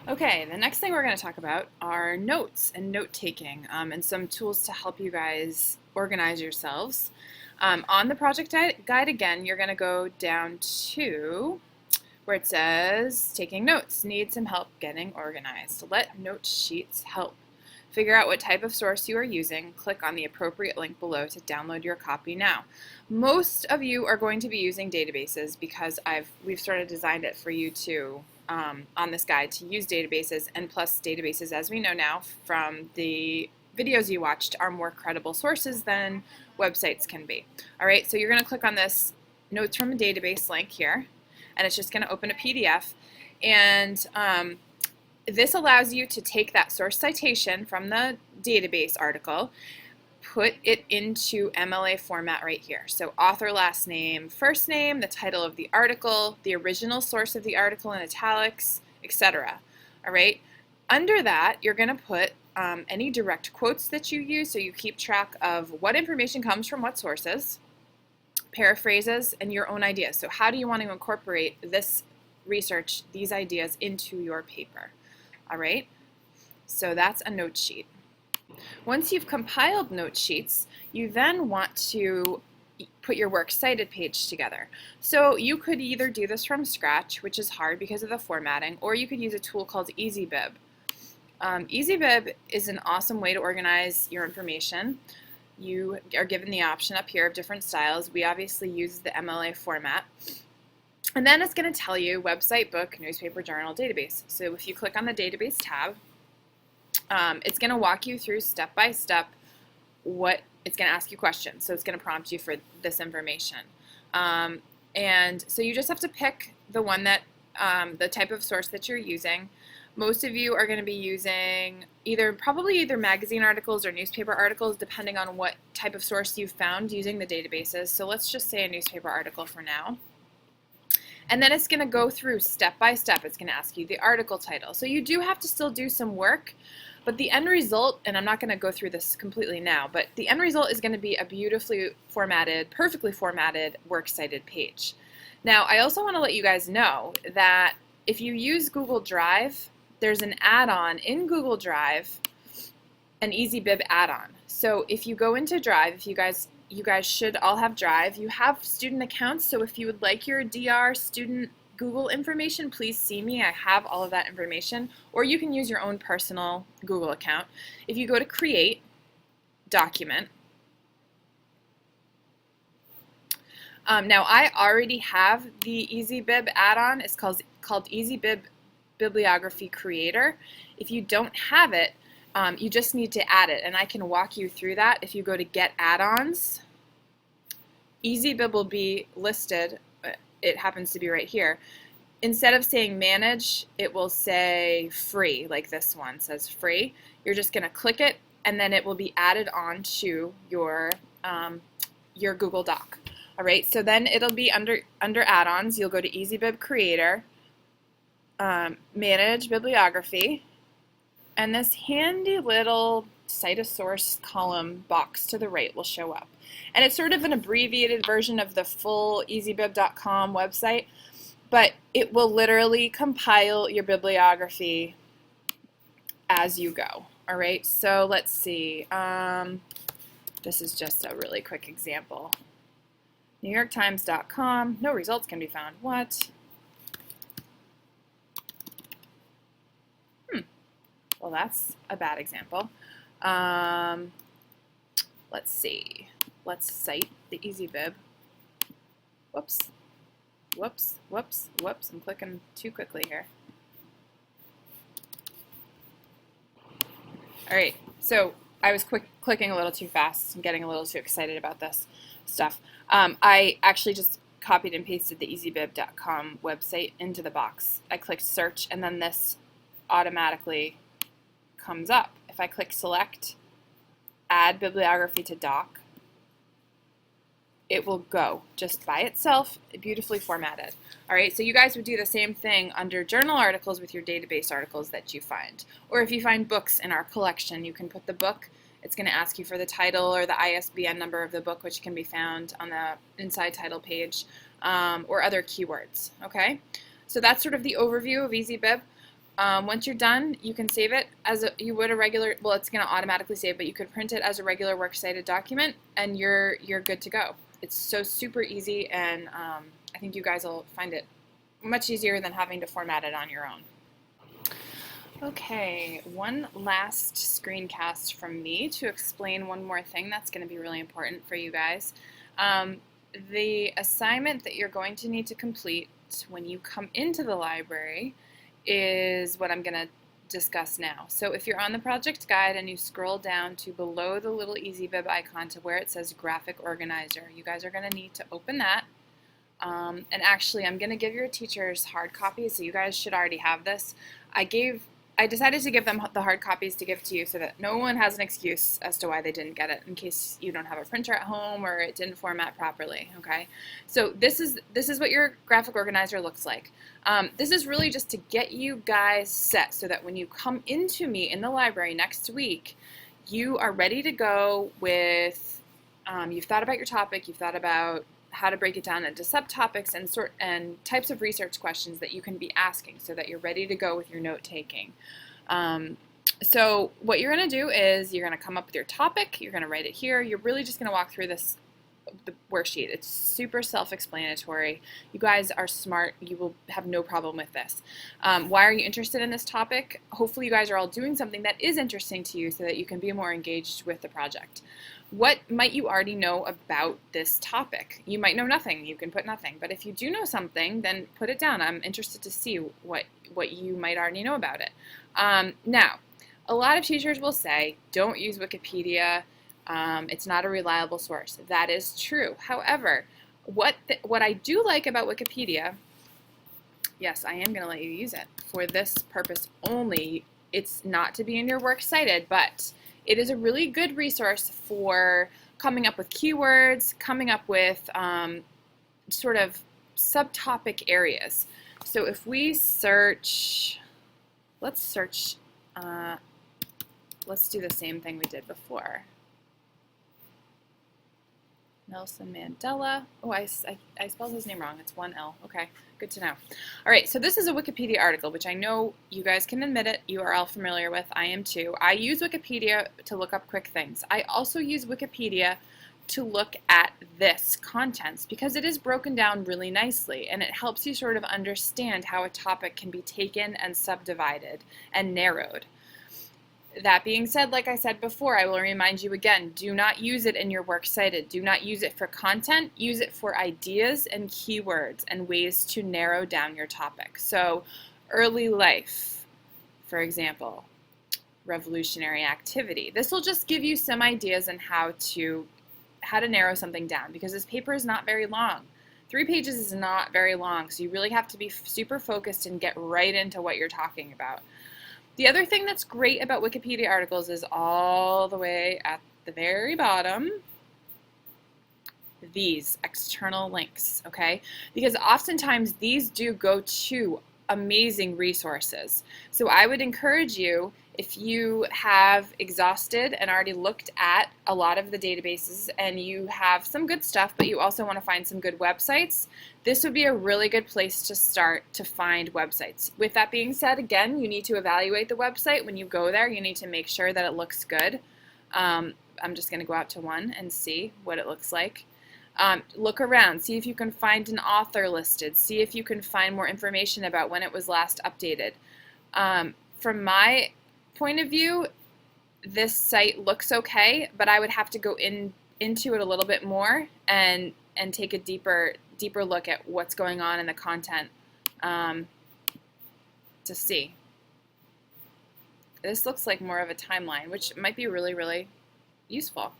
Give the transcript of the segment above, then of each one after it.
Okay, the next thing we're going to talk about are notes and note-taking and some tools to help you guys organize yourselves. On the project guide again, you're going to go down to where it says taking notes, need some help getting organized. Let note sheets help. Figure out what type of source you are using. Click on the appropriate link below to download your copy now. Most of you are going to be using databases because we've sort of designed it for you to on this guide to use databases, and plus databases, as we know now from the videos you watched, are more credible sources than websites can be. All right, so you're going to click on this notes from a database link here, and it's just going to open a PDF, and this allows you to take that source citation from the database article, put it into MLA format right here. So author, last name, first name, the title of the article, the original source of the article in italics, etc. All right. Under that, you're going to put any direct quotes that you use, so you keep track of what information comes from what sources, paraphrases, and your own ideas. So how do you want to incorporate this research, these ideas, into your paper? All right. So that's a note sheet. Once you've compiled note sheets, you then want to put your works cited page together. So you could either do this from scratch, which is hard because of the formatting, or you could use a tool called EasyBib. EasyBib is an awesome way to organize your information. You are given the option up here of different styles. We obviously use the MLA format. And then it's going to tell you website, book, newspaper, journal, database. So if you click on the database tab, it's going to walk you through step by step what it's going to ask you questions. So it's going to prompt you for this information. And so you just have to pick the one that, the type of source that you're using. Most of you are going to be using probably either magazine articles or newspaper articles, depending on what type of source you've found using the databases. So let's just say a newspaper article for now. And then it's going to go through step by step. It's going to ask you the article title. So you do have to still do some work, but the end result, and I'm not going to go through this completely now, but the end result is going to be a beautifully formatted, perfectly formatted works cited page. Now, I also want to let you guys know that if you use Google Drive, there's an add-on in Google Drive, an EasyBib add-on. So if you go into Drive, if you guys should all have Drive. You have student accounts, so if you would like your DR student Google information, please see me. I have all of that information. Or you can use your own personal Google account. If you go to Create, Document. Now I already have the EasyBib add-on. It's called EasyBib Bibliography Creator. If you don't have it, you just need to add it, and I can walk you through that. If you go to Get Add-ons, EasyBib will be listed. It happens to be right here. Instead of saying Manage, it will say Free, like this one says Free. You're just going to click it, and then it will be added on to your Google Doc. All right, so then it'll be under Add-ons. You'll go to EasyBib Creator, Manage Bibliography, and this handy little Cite a Source column box to the right will show up. And it's sort of an abbreviated version of the full easybib.com website, but it will literally compile your bibliography as you go. All right, so let's see. This is just a really quick example. NewYorkTimes.com, no results can be found. What? Well, that's a bad example. Let's see. Let's cite the EasyBib. Whoops. Whoops, whoops, whoops. I'm clicking too quickly here. All right, so I was clicking a little too fast. I'm getting a little too excited about this stuff. I actually just copied and pasted the easybib.com website into the box. I clicked search, and then this automatically comes up. If I click select, add bibliography to doc, it will go just by itself, beautifully formatted. All right, so you guys would do the same thing under journal articles with your database articles that you find. Or if you find books in our collection, you can put the book. It's going to ask you for the title or the ISBN number of the book, which can be found on the inside title page, or other keywords. Okay, so that's sort of the overview of EasyBib. Once you're done, you can save it as you would a regular, well, it's going to automatically save, but you could print it as a regular works cited document, and you're good to go. It's so super easy, and I think you guys will find it much easier than having to format it on your own. Okay, one last screencast from me to explain one more thing that's going to be really important for you guys. The assignment that you're going to need to complete when you come into the library is what I'm going to discuss now. So if you're on the project guide and you scroll down to below the little EasyBib icon to where it says Graphic Organizer, you guys are going to need to open that. And actually, I'm going to give your teachers hard copies, so you guys should already have this. I decided to give them the hard copies to give to you so that no one has an excuse as to why they didn't get it, in case you don't have a printer at home or it didn't format properly, okay? So this is what your graphic organizer looks like. This is really just to get you guys set so that when you come into me in the library next week, you are ready to go with, you've thought about your topic, you've thought about how to break it down into subtopics and types of research questions that you can be asking so that you're ready to go with your note taking. So what you're going to do is you're going to come up with your topic, you're going to write it here, you're really just going to walk through the worksheet. It's super self-explanatory. You guys are smart. You will have no problem with this. Why are you interested in this topic? Hopefully you guys are all doing something that is interesting to you so that you can be more engaged with the project. What might you already know about this topic? You might know nothing. You can put nothing. But if you do know something, then put it down. I'm interested to see what you might already know about it. Now, a lot of teachers will say, don't use Wikipedia. It's not a reliable source. That is true. However, what I do like about Wikipedia, yes, I am going to let you use it for this purpose only. It's not to be in your works cited, but it is a really good resource for coming up with keywords, coming up with sort of subtopic areas. So if we search, let's do the same thing we did before. Nelson Mandela. Oh, I spelled his name wrong. It's one L. Okay, good to know. All right, so this is a Wikipedia article, which I know you guys can admit it. You are all familiar with. I am too. I use Wikipedia to look up quick things. I also use Wikipedia to look at this contents because it is broken down really nicely, and it helps you sort of understand how a topic can be taken and subdivided and narrowed. That being said, like I said before, I will remind you again, do not use it in your works cited. Do not use it for content. Use it for ideas and keywords and ways to narrow down your topic. So early life, for example, revolutionary activity. This will just give you some ideas on how to narrow something down because this paper is not very long. 3 pages is not very long, so you really have to be super focused and get right into what you're talking about. The other thing that's great about Wikipedia articles is all the way at the very bottom, these external links, okay? Because oftentimes these do go to amazing resources. So I would encourage you, if you have exhausted and already looked at a lot of the databases and you have some good stuff, but you also want to find some good websites, this would be a really good place to start to find websites. With that being said, again, you need to evaluate the website. When you go there, you need to make sure that it looks good. I'm just going to go out to one and see what it looks like. Look around, see if you can find an author listed, see if you can find more information about when it was last updated. From my point of view, this site looks okay, but I would have to go into it a little bit more and take a deeper look at what's going on in the content to see. This looks like more of a timeline, which might be really, really useful.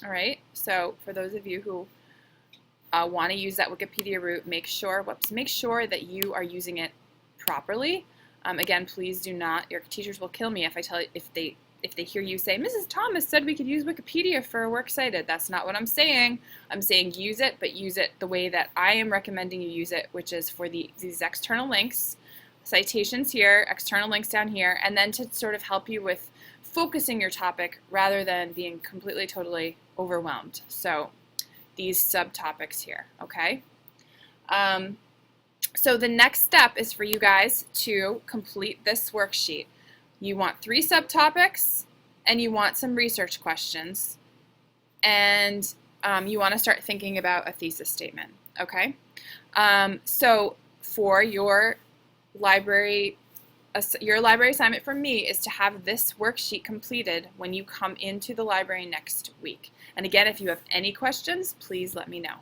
All right, so for those of you who want to use that Wikipedia route, make sure that you are using it properly. Again, please do not. Your teachers will kill me if they hear you say, Mrs. Thomas said we could use Wikipedia for a works cited. That's not what I'm saying. I'm saying use it, but use it the way that I am recommending you use it, which is for these external links, citations here, external links down here, and then to sort of help you with focusing your topic rather than being completely, totally overwhelmed. So these subtopics here, okay? So the next step is for you guys to complete this worksheet. You want 3 subtopics, and you want some research questions, and you want to start thinking about a thesis statement, okay? So for your library assignment from me is to have this worksheet completed when you come into the library next week. And again, if you have any questions, please let me know.